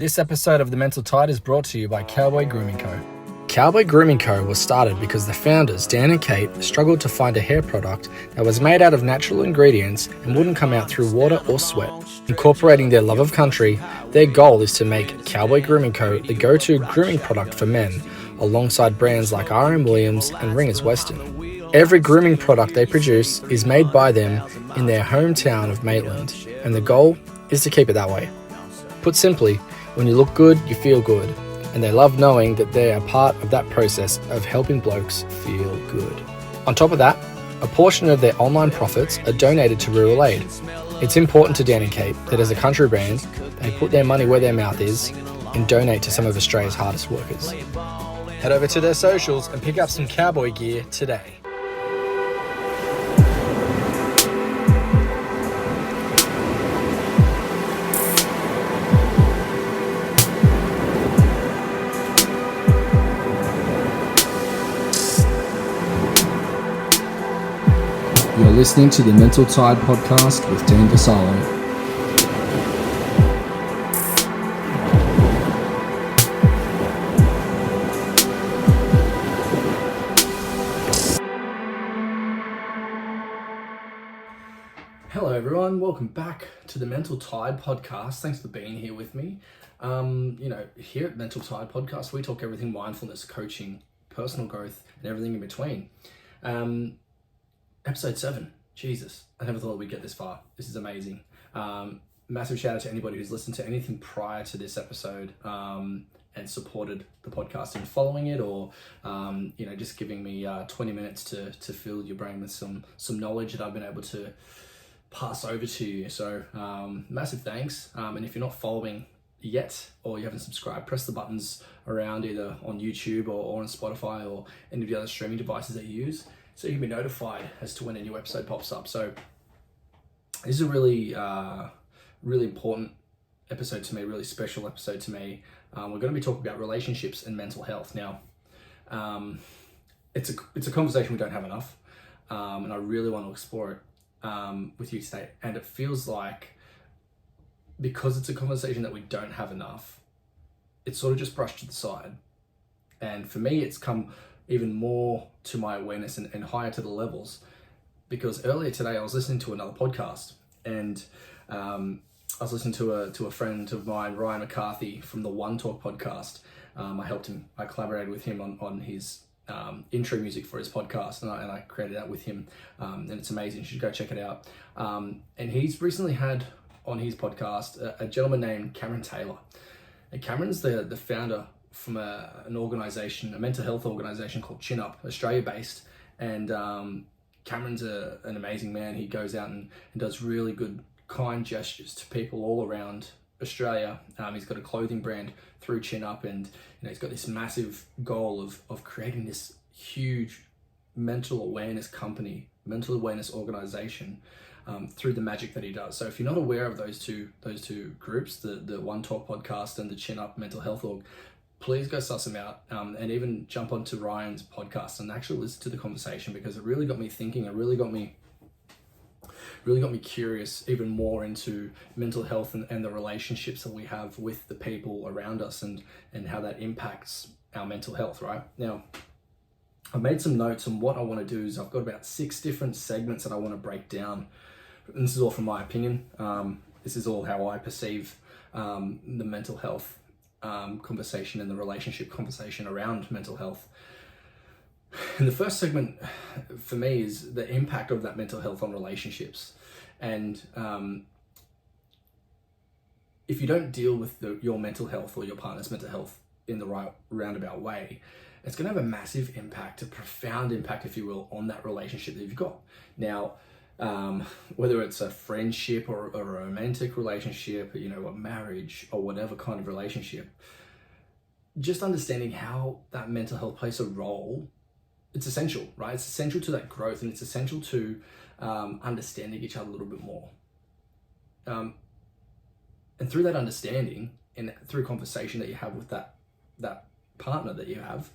This episode of The Mental Tide is brought to you by Cowboy Grooming Co. Cowboy Grooming Co. was started because the founders, Dan and Kate, struggled to find a hair product that was made out of natural ingredients and wouldn't come out through water or sweat. Incorporating their love of country, their goal is to make Cowboy Grooming Co. the go-to grooming product for men, alongside brands like R.M. Williams and Ringers Western. Every grooming product they produce is made by them in their hometown of Maitland, and the goal is to keep it that way. Put simply, when you look good, you feel good, and they love knowing that they are part of that process of helping blokes feel good. On top of that, a portion of their online profits are donated to rural aid. It's important to Dan and Kate that as a country brand, they put their money where their mouth is and donate to some of Australia's hardest workers. Head over to their socials and pick up some cowboy gear today. You're listening to the Mental Tide podcast with Dan Vassallo. Hello everyone, welcome back to the Mental Tide podcast. Thanks for being here with me. Here at Mental Tide podcast, we talk everything mindfulness, coaching, personal growth, and everything in between. Episode 7. Jesus, I never thought we'd get this far. This is amazing. Massive shout out to anybody who's listened to anything prior to this episode and supported the podcast in following it, or just giving me 20 minutes to fill your brain with some knowledge that I've been able to pass over to you. So massive thanks. And if you're not following yet, or you haven't subscribed, press the buttons around either on YouTube or on Spotify or any of the other streaming devices that you use, so you can be notified as to when a new episode pops up. So this is a really important episode to me, really special episode to me. We're going to be talking about relationships and mental health. Now, it's a conversation we don't have enough, and I really want to explore it with you today. And it feels like, because it's a conversation that we don't have enough, it's sort of just brushed to the side. And for me, it's come even more to my awareness and higher to the levels, because earlier today I was listening to another podcast, and I was listening to a friend of mine, Ryan McCarthy from the One Talk podcast. I collaborated with him on his intro music for his podcast, and I created that with him, and it's amazing. You should go check it out. And he's recently had on his podcast a gentleman named Cameron Taylor. And Cameron's the founder from an organization, a mental health organization called Chin Up, Australia-based. And Cameron's an amazing man. He goes out and does really good, kind gestures to people all around Australia. He's got a clothing brand through Chin Up, and he's got this massive goal of creating this huge mental awareness company, mental awareness organization, through the magic that he does. So if you're not aware of those two groups, the One Talk podcast and the Chin Up Mental Health Org, please go suss them out, and even jump onto Ryan's podcast and actually listen to the conversation, because it really got me thinking. It really got me curious even more into mental health and the relationships that we have with the people around us, and how that impacts our mental health, right? Now, I've made some notes on what I want to do. Is I've got about 6 different segments that I want to break down. And this is all from my opinion. This is all how I perceive the mental health conversation and the relationship conversation around mental health. And the first segment for me is the impact of that mental health on relationships. And if you don't deal with your mental health or your partner's mental health in the right roundabout way, it's going to have a massive impact, a profound impact, if you will, on that relationship that you've got. Now, whether it's a friendship or a romantic relationship, a marriage or whatever kind of relationship, just understanding how that mental health plays a role, it's essential, right? It's essential to that growth, and it's essential to understanding each other a little bit more. And through that understanding, and through conversation that you have with that partner that you have,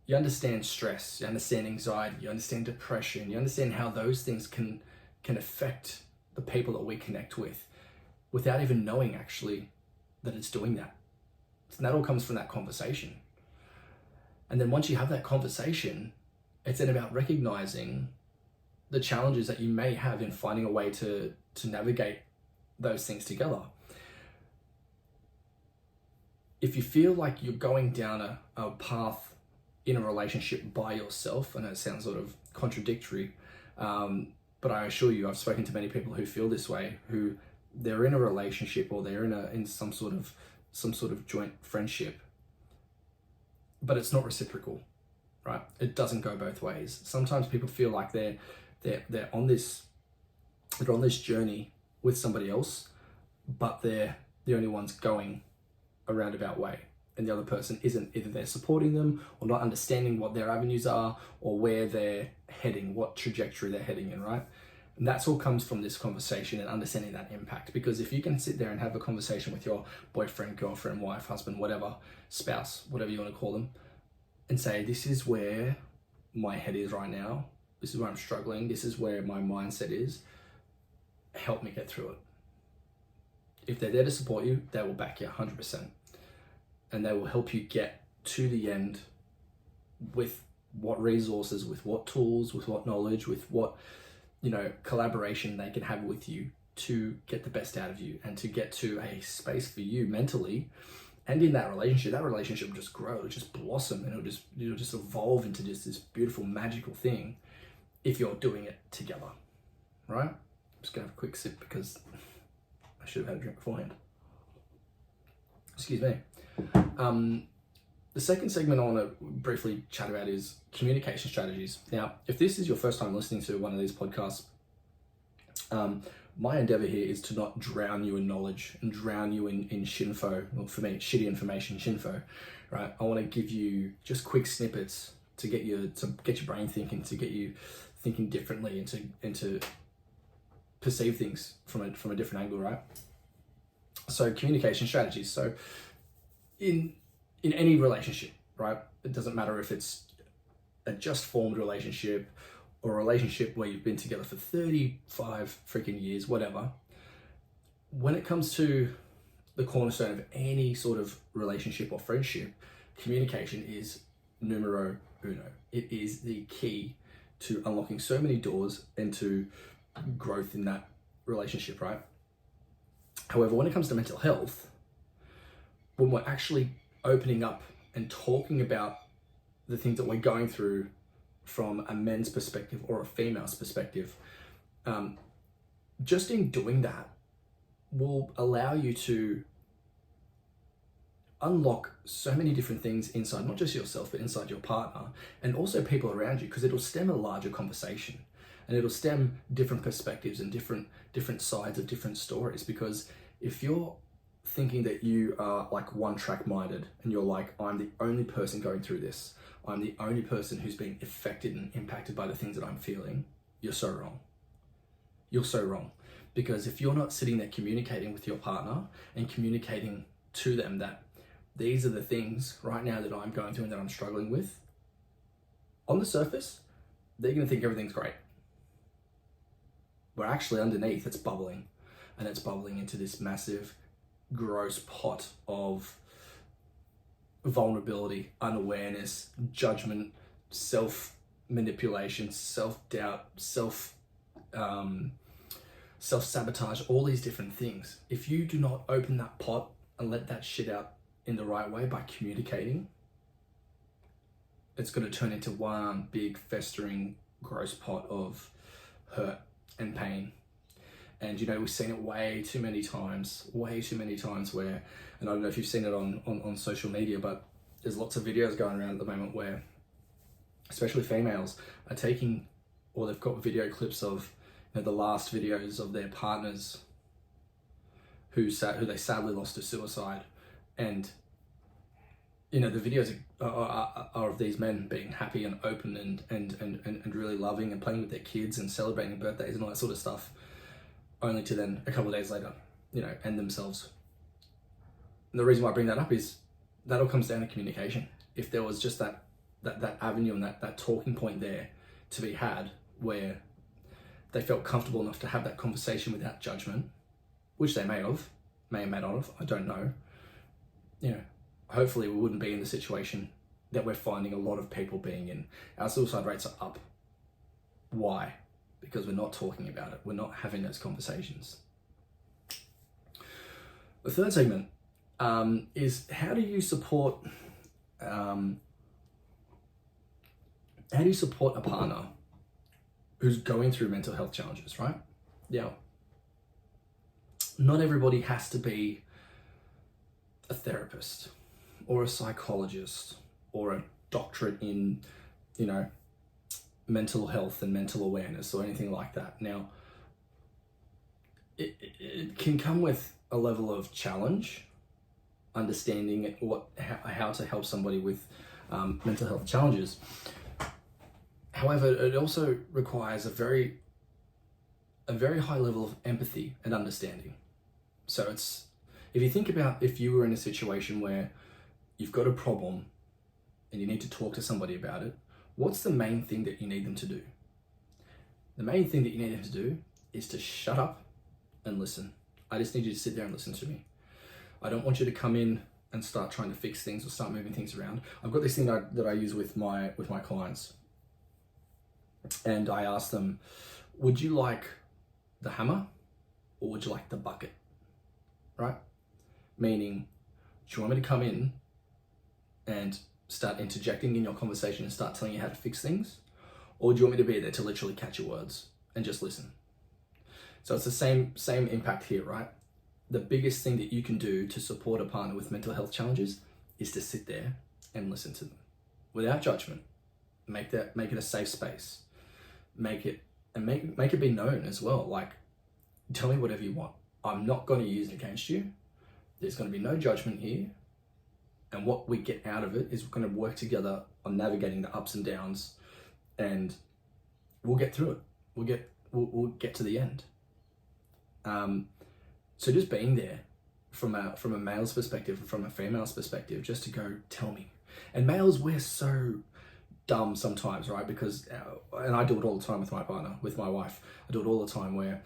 you understand stress, you understand anxiety, you understand depression, you understand how those things can affect the people that we connect with without even knowing actually that it's doing that. And that all comes from that conversation. And then once you have that conversation, it's then about recognizing the challenges that you may have in finding a way to navigate those things together. If you feel like you're going down a path in a relationship by yourself, I know it sounds sort of contradictory, but I assure you, I've spoken to many people who feel this way, who they're in a relationship or they're in some sort of joint friendship, but it's not reciprocal, right? It doesn't go both ways. Sometimes people feel like they're on this journey with somebody else, but they're the only ones going a roundabout way, and the other person isn't. Either they're supporting them or not understanding what their avenues are or where they're heading, what trajectory they're heading in, right? And that's all comes from this conversation and understanding that impact. Because if you can sit there and have a conversation with your boyfriend, girlfriend, wife, husband, whatever, spouse, whatever you want to call them, and say, this is where my head is right now, this is where I'm struggling, this is where my mindset is, help me get through it. If they're there to support you, they will back you 100%. And they will help you get to the end with what resources, with what tools, with what knowledge, with what, collaboration they can have with you to get the best out of you and to get to a space for you mentally. And in that relationship will just grow, it'll just blossom, and it'll just evolve into just this beautiful, magical thing if you're doing it together, right? I'm just gonna have a quick sip because I should have had a drink beforehand. Excuse me. The second segment I want to briefly chat about is communication strategies. Now, if this is your first time listening to one of these podcasts, my endeavor here is to not drown you in knowledge and drown you in shinfo. Well, for me, shitty information, shinfo, right? I want to give you just quick snippets to get your brain thinking, to get you thinking differently, and to perceive things from a different angle, right? So communication strategies. So in any relationship, right? It doesn't matter if it's a just formed relationship or a relationship where you've been together for 35 freaking years, whatever. When it comes to the cornerstone of any sort of relationship or friendship, communication is numero uno. It is the key to unlocking so many doors and to growth in that relationship, right? However, when it comes to mental health, when we're actually opening up and talking about the things that we're going through from a men's perspective or a female's perspective, just in doing that will allow you to unlock so many different things inside, not just yourself, but inside your partner and also people around you, because it'll stem a larger conversation and it'll stem different perspectives and different sides of different stories. Because if you're thinking that you are like one track minded and you're like, I'm the only person going through this, I'm the only person who's being affected and impacted by the things that I'm feeling, you're so wrong. You're so wrong. Because if you're not sitting there communicating with your partner and communicating to them that these are the things right now that I'm going through and that I'm struggling with, on the surface, they're going to think everything's great. But actually underneath, it's bubbling, and it's bubbling into this massive, gross pot of vulnerability, unawareness, judgment, self-manipulation, self-doubt, self-sabotage, all these different things. If you do not open that pot and let that shit out in the right way by communicating, it's going to turn into one big festering gross pot of hurt and pain. And we've seen it way too many times where, and I don't know if you've seen it on social media, but there's lots of videos going around at the moment where especially females are taking, or they've got video clips of the last videos of their partners who they sadly lost to suicide. And the videos are of these men being happy and open and really loving and playing with their kids and celebrating birthdays and all that sort of stuff, only to then a couple of days later, end themselves. And the reason why I bring that up is that all comes down to communication. If there was just that avenue and that talking point there to be had, where they felt comfortable enough to have that conversation without judgment, which they may or may not have, I don't know. hopefully we wouldn't be in the situation that we're finding a lot of people being in. Our suicide rates are up. Why? Because we're not talking about it. We're not having those conversations. The third segment is how do you support a partner who's going through mental health challenges, right? Now, not everybody has to be a therapist or a psychologist or a doctorate in, mental health and mental awareness or anything like that. Now, it can come with a level of challenge, understanding how to help somebody with mental health challenges. However, it also requires a very high level of empathy and understanding. So if you think about if you were in a situation where you've got a problem and you need to talk to somebody about it, what's the main thing that you need them to do? The main thing that you need them to do is to shut up and listen. I just need you to sit there and listen to me. I don't want you to come in and start trying to fix things or start moving things around. I've got this thing that I use with my clients. And I ask them, would you like the hammer or would you like the bucket? Right? Meaning, do you want me to come in and start interjecting in your conversation and start telling you how to fix things? Or do you want me to be there to literally catch your words and just listen? So it's the same impact here, right? The biggest thing that you can do to support a partner with mental health challenges is to sit there and listen to them without judgment. Make it a safe space. Make it be known as well. Like, tell me whatever you want. I'm not going to use it against you. There's going to be no judgment here. And what we get out of it is we're going to work together on navigating the ups and downs, and we'll get through it. We'll get to the end. So just being there from a male's perspective, from a female's perspective, just to go, tell me. And males, we're so dumb sometimes, right? Because, and I do it all the time with my partner, with my wife. I do it all the time where,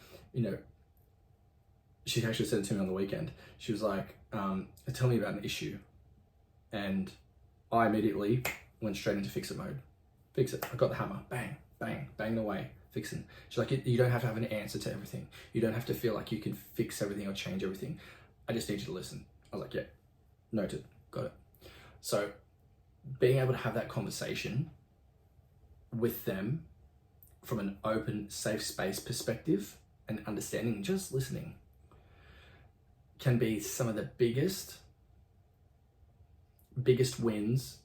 she actually said it to me on the weekend. She was like, tell me about an issue. And I immediately went straight into fix it mode. Fix it. I got the hammer. Bang, bang, bang away. Fixing. She's like, you don't have to have an answer to everything. You don't have to feel like you can fix everything or change everything. I just need you to listen. I was like, yeah, noted. Got it. So being able to have that conversation with them from an open, safe space perspective and understanding, just listening, can be some of the biggest wins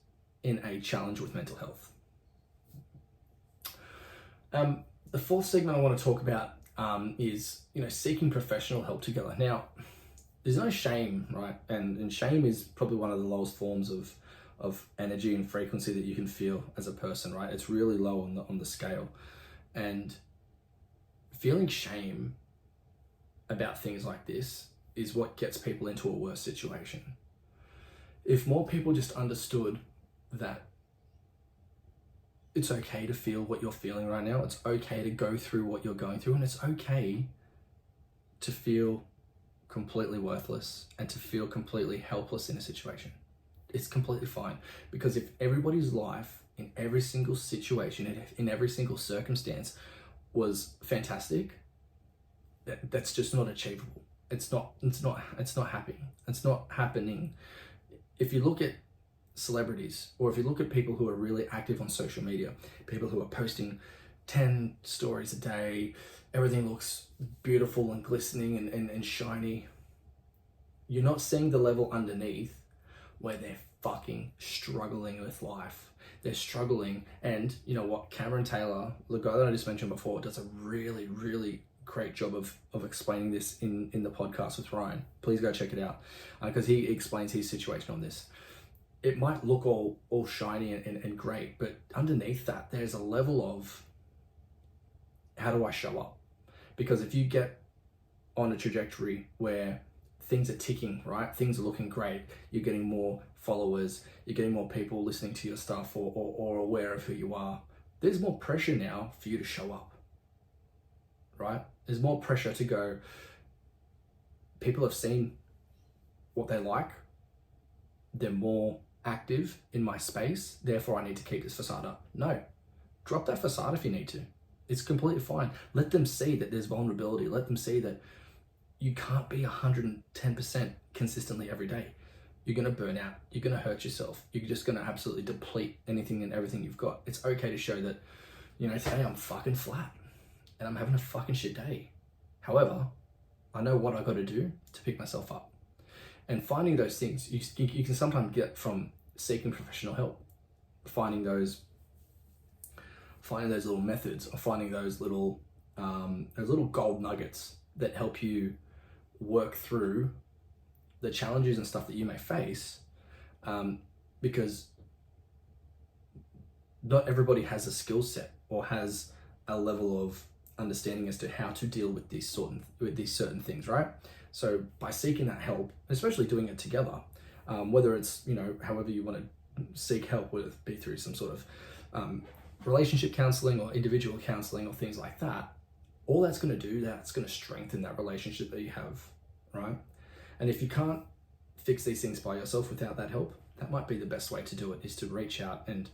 in a challenge with mental health. The fourth segment I want to talk about is seeking professional help together. Now, there's no shame, right? And shame is probably one of the lowest forms of energy and frequency that you can feel as a person, right? It's really low on the scale. And feeling shame about things like this is what gets people into a worse situation. If more people just understood that it's okay to feel what you're feeling right now, it's okay to go through what you're going through, and it's okay to feel completely worthless and to feel completely helpless in a situation. It's completely fine, because if everybody's life in every single situation, in every single circumstance was fantastic, that's just not achievable. It's not happening. It's not happening. If you look at celebrities, or if you look at people who are really active on social media, people who are posting 10 stories a day, everything looks beautiful and glistening and shiny, you're not seeing the level underneath where they're fucking struggling with life. They're struggling, and you know what? Cameron Taylor, the guy that I just mentioned before, does a really, really great job of explaining this in the podcast with Ryan. Please go check it out, because he explains his situation on this. It might look all shiny and great, but underneath that, there's a level of, how do I show up? Because if you get on a trajectory where things are ticking, right? Things are looking great. You're getting more followers. You're getting more people listening to your stuff or aware of who you are. There's more pressure now for you to show up, right? There's more pressure to go, people have seen what they like. they're more active in my space, therefore I need to keep this facade up. No, drop that facade if you need to. It's completely fine. Let them see that there's vulnerability. Let them see that you can't be 110% consistently every day. You're going to burn out. You're going to hurt yourself. You're just going to absolutely deplete anything and everything you've got. It's okay to show that, today I'm fucking flat and I'm having a fucking shit day. However, I know what I got to do to pick myself up. And finding those things, you can sometimes get from seeking professional help. Finding those little methods, or finding those little gold nuggets that help you work through the challenges and stuff that you may face, because not everybody has a skill set or has a level of understanding as to how to deal with these certain things, right? So by seeking that help, especially doing it together, whether it's however you want to seek help, whether it be through some sort of relationship counseling or individual counseling or things like that, all that's going to do, that's going to strengthen that relationship that you have, right? And if you can't fix these things by yourself without that help, that might be the best way to do it, is to reach out. And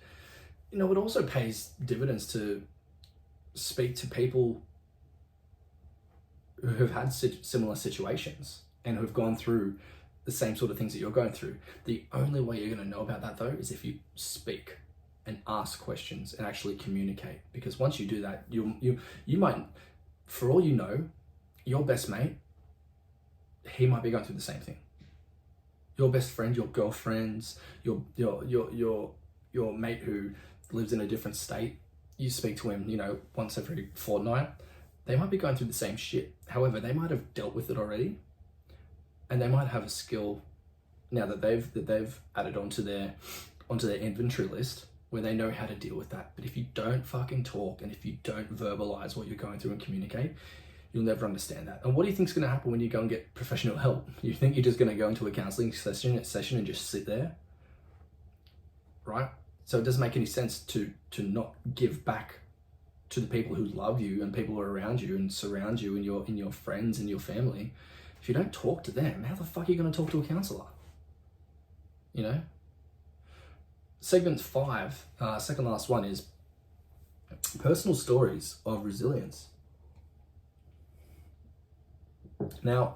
it also pays dividends to speak to people who have had similar situations and who have gone through the same sort of things that you're going through. The only way you're going to know about that, though, is if you speak and ask questions and actually communicate. Because once you do that, you might, for all you know, your best mate, he might be going through the same thing. Your best friend, your girlfriends, your mate who lives in a different state, you speak to him, once every fortnight, they might be going through the same shit. However, they might have dealt with it already, and they might have a skill now that they've added onto their inventory list where they know how to deal with that. But if you don't fucking talk, and if you don't verbalize what you're going through and communicate, you'll never understand that. And what do you think is going to happen when you go and get professional help? You think you're just going to go into a counseling session and just sit there, right? So it doesn't make any sense to not give back to the people who love you and people who are around you and surround you and your friends and your family. If you don't talk to them, how the fuck are you going to talk to a counselor? Segment 5, second last one, is personal stories of resilience. Now,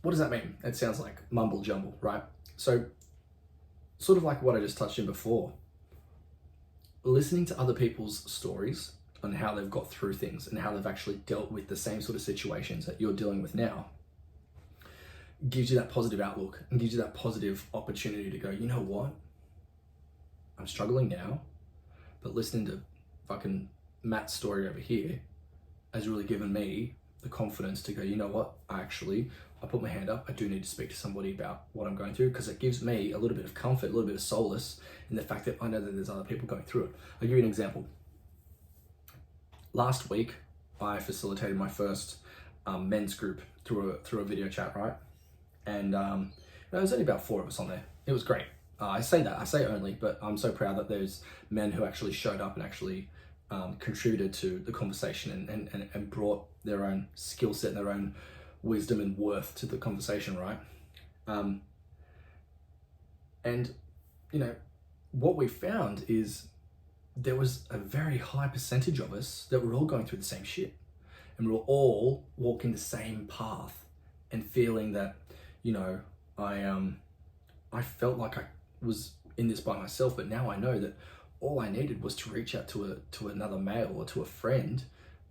what does that mean? It sounds like mumble jumble, right? So, sort of like what I just touched on before, listening to other people's stories on how they've got through things and how they've actually dealt with the same sort of situations that you're dealing with now gives you that positive outlook and gives you that positive opportunity to go, you know what? I'm struggling now, but listening to fucking Matt's story over here has really given me the confidence to go, you know what? I put my hand up. I do need to speak to somebody about what I'm going through, because it gives me a little bit of comfort, a little bit of solace in the fact that I know that there's other people going through it. I'll give you an example. Last week, I facilitated my first men's group through a video chat, right? And there was only about 4 of us on there. It was great. I say only, but I'm so proud that there's men who actually showed up and actually contributed to the conversation and brought their own skill set and their own wisdom and worth to the conversation, right? And what we found is there was a very high percentage of us that were all going through the same shit, and we were all walking the same path and feeling that, I felt like I was in this by myself, but now I know that all I needed was to reach out to another male or to a friend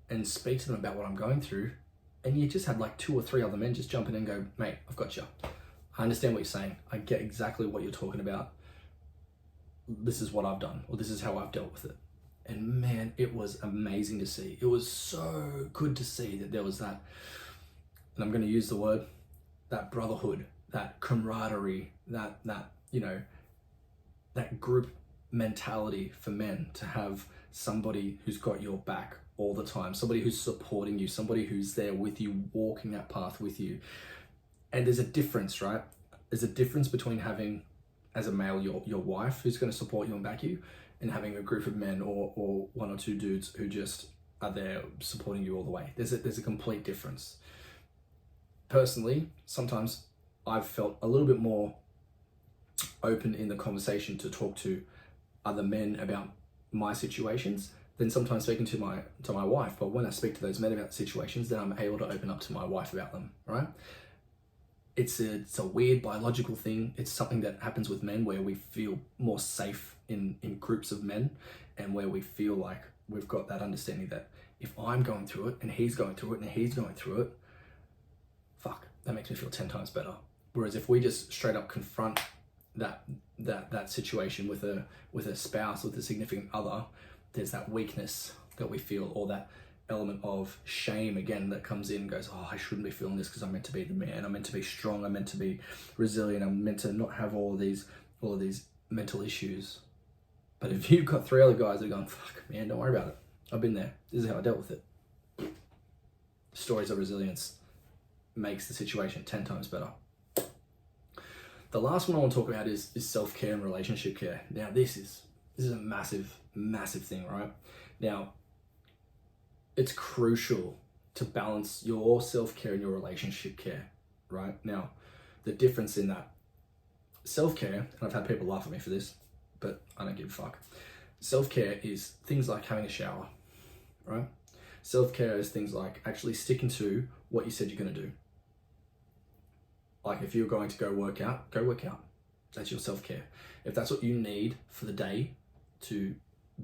and speak to them about what I'm going through. And you just had like 2 or 3 other men just jump in and go, mate, I've got you. I understand what you're saying. I get exactly what you're talking about. This is what I've done, or this is how I've dealt with it. And man, it was amazing to see. It was so good to see that there was that, and I'm going to use the word, that brotherhood, that camaraderie, that group mentality for men, to have somebody who's got your back all the time, somebody who's supporting you, somebody who's there with you, walking that path with you. And there's a difference, right? There's a difference between having, as a male, your wife who's going to support you and back you, and having a group of men or 1 or 2 dudes who just are there supporting you all the way. There's a complete difference. Personally, sometimes I've felt a little bit more open in the conversation to talk to other men about my situations than sometimes speaking to my wife. But when I speak to those men about situations, then I'm able to open up to my wife about them, right? It's a weird biological thing. It's something that happens with men where we feel more safe in groups of men, and where we feel like we've got that understanding that if I'm going through it and he's going through it and he's going through it, fuck, that makes me feel 10 times better. Whereas if we just straight up confront that situation with a spouse, with a significant other, there's that weakness that we feel, or that element of shame again that comes in and goes, oh, I shouldn't be feeling this because I'm meant to be the man, I'm meant to be strong, I'm meant to be resilient, I'm meant to not have all of these mental issues. But if you've got 3 other guys that are going, fuck man, don't worry about it, I've been there, this is how I dealt with it. Stories of resilience makes the situation 10 times better. The last one I want to talk about is self-care and relationship care. Now this is a massive thing, right? Now it's crucial to balance your self-care and your relationship care, right? Now the difference in that self-care, and I've had people laugh at me for this, but I don't give a fuck. Self-care is things like having a shower, right? Self-care is things like actually sticking to what you said you're going to do. Like if you're going to go work out. That's your self-care. If that's what you need for the day to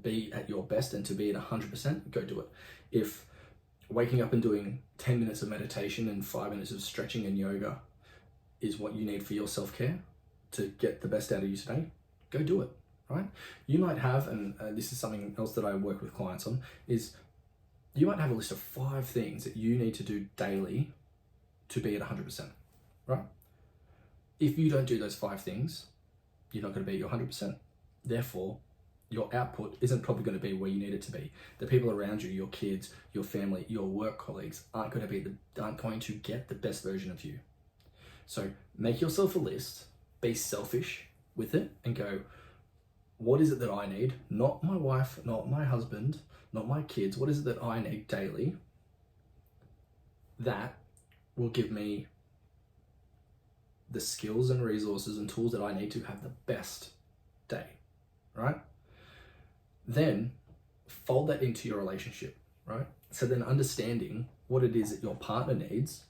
be at your best and to be at 100%, go do it. If waking up and doing 10 minutes of meditation and 5 minutes of stretching and yoga is what you need for your self-care to get the best out of you today, go do it, right? You might have, and this is something else that I work with clients on, is you might have a list of 5 things that you need to do daily to be at 100%. Right? If you don't do those 5 things, you're not going to be at your 100%. Therefore, your output isn't probably going to be where you need it to be. The people around you, your kids, your family, your work colleagues, aren't going to get the best version of you. So make yourself a list, be selfish with it, and go, what is it that I need? Not my wife, not my husband, not my kids. What is it that I need daily? That will give me the skills and resources and tools that I need to have the best day, right? Then fold that into your relationship, right? So then understanding what it is that your partner needs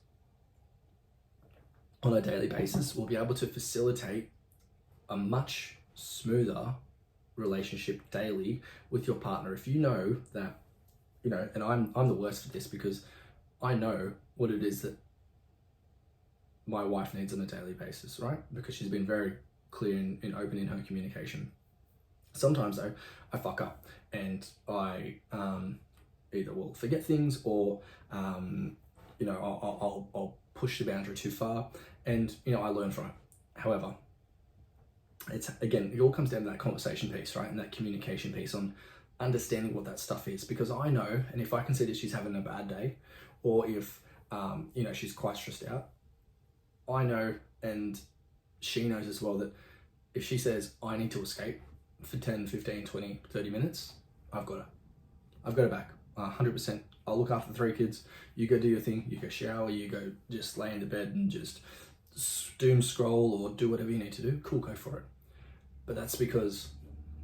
on a daily basis will be able to facilitate a much smoother relationship daily with your partner. If you know that, and I'm the worst for this because I know what it is that my wife needs on a daily basis, right? Because she's been very clear and open in her communication. Sometimes though, I fuck up and I either will forget things or I'll push the boundary too far, and I learn from it. However, it all comes down to that conversation piece, right? And that communication piece on understanding what that stuff is, because I know, and if I can see that she's having a bad day, or if she's quite stressed out, I know, and she knows as well, that if she says I need to escape for 10, 15, 20, 30 minutes, I've got it back 100%. I'll look after the 3 kids, you go do your thing, you go shower, you go just lay in the bed and just doom scroll or do whatever you need to do. Cool, go for it. But that's because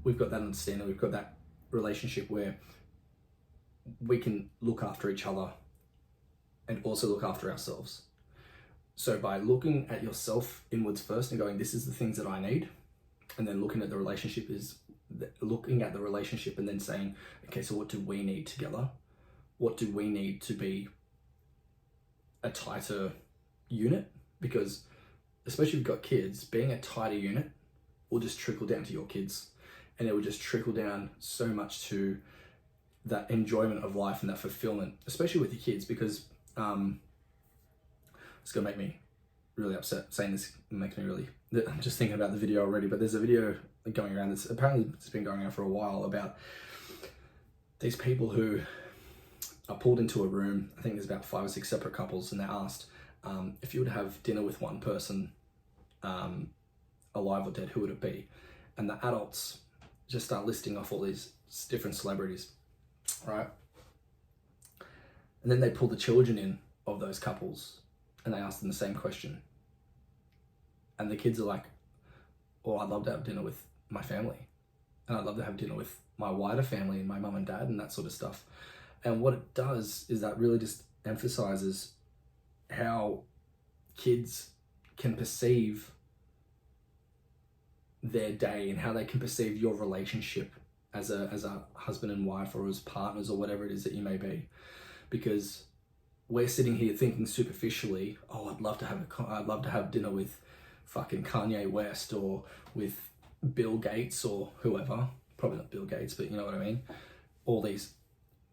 we've got that understanding, we've got that relationship where we can look after each other and also look after ourselves. So by looking at yourself inwards first and going, this is the things that I need, and then looking at the relationship and then saying, okay, so what do we need together? What do we need to be a tighter unit? Because especially if you've got kids, being a tighter unit will just trickle down to your kids, and it will just trickle down so much to that enjoyment of life and that fulfillment, especially with your kids, because it's gonna make me really upset saying this. Makes me really, I'm just thinking about the video already, but there's a video going around that's apparently it's been going around for a while about these people who are pulled into a room. I think there's about 5 or 6 separate couples, and they're asked, if you were to have dinner with one person, alive or dead, who would it be? And the adults just start listing off all these different celebrities, right? And then they pull the children in of those couples and they ask them the same question. And the kids are like, or I'd love to have dinner with my family, and I'd love to have dinner with my wider family and my mum and dad and that sort of stuff. And what it does is that really just emphasizes how kids can perceive their day and how they can perceive your relationship as a husband and wife, or as partners, or whatever it is that you may be. Because we're sitting here thinking superficially, oh, I'd love to have dinner with fucking Kanye West, or with Bill Gates, or whoever. Probably not Bill Gates, but you know what I mean. All these,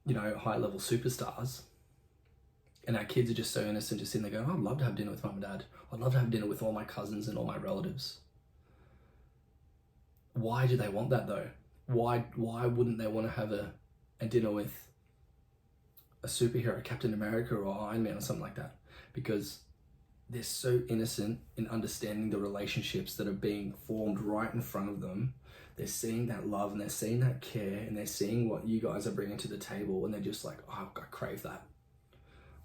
high level superstars. And our kids are just so innocent, just sitting there going, oh, I'd love to have dinner with mum and dad. I'd love to have dinner with all my cousins and all my relatives. Why do they want that though? Why wouldn't they want to have a dinner with a superhero, Captain America or Iron Man or something like that? Because they're so innocent in understanding the relationships that are being formed right in front of them. They're seeing that love and they're seeing that care and they're seeing what you guys are bringing to the table, and they're just like, oh, I crave that.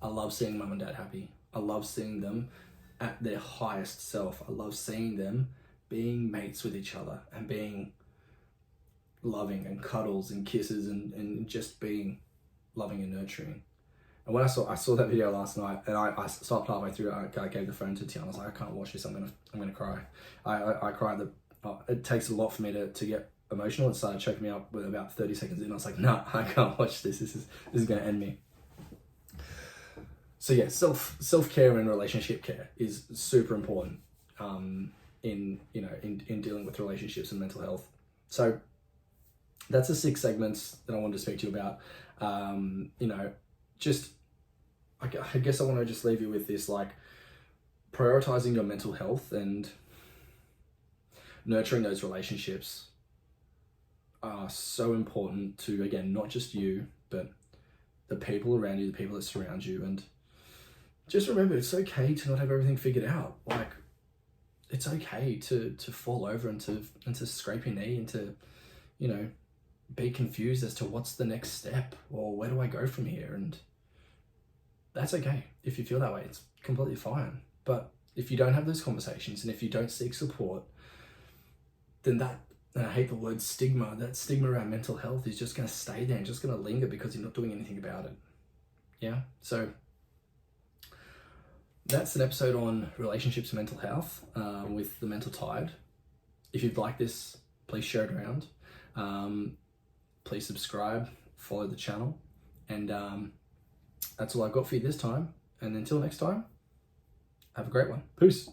I love seeing mum and dad happy. I love seeing them at their highest self. I love seeing them being mates with each other and being loving and cuddles and kisses and just being loving and nurturing. And when I saw that video last night, and I stopped halfway through. I gave the phone to Tiana. I was like, I can't watch this. I'm gonna cry. I cried. It takes a lot for me to get emotional. It started choking me up with about 30 seconds in. I was like, no, I can't watch this. This is gonna end me. So yeah, self-care and relationship care is super important in dealing with relationships and mental health. So that's the 6 segments that I wanted to speak to you about. I guess I want to just leave you with this, like, prioritizing your mental health and nurturing those relationships are so important to, again, not just you, but the people around you, the people that surround you. And just remember, it's okay to not have everything figured out. Like, it's okay to fall over and to scrape your knee and to, be confused as to what's the next step or where do I go from here. And that's okay. If you feel that way, it's completely fine. But if you don't have those conversations and if you don't seek support, then and I hate the word stigma, that stigma around mental health is just going to stay there and just going to linger because you're not doing anything about it. Yeah. So that's an episode on relationships and mental health with The Mental Tide. If you've liked this, please share it around. Please subscribe, follow the channel. And that's all I've got for you this time. And until next time, have a great one. Peace.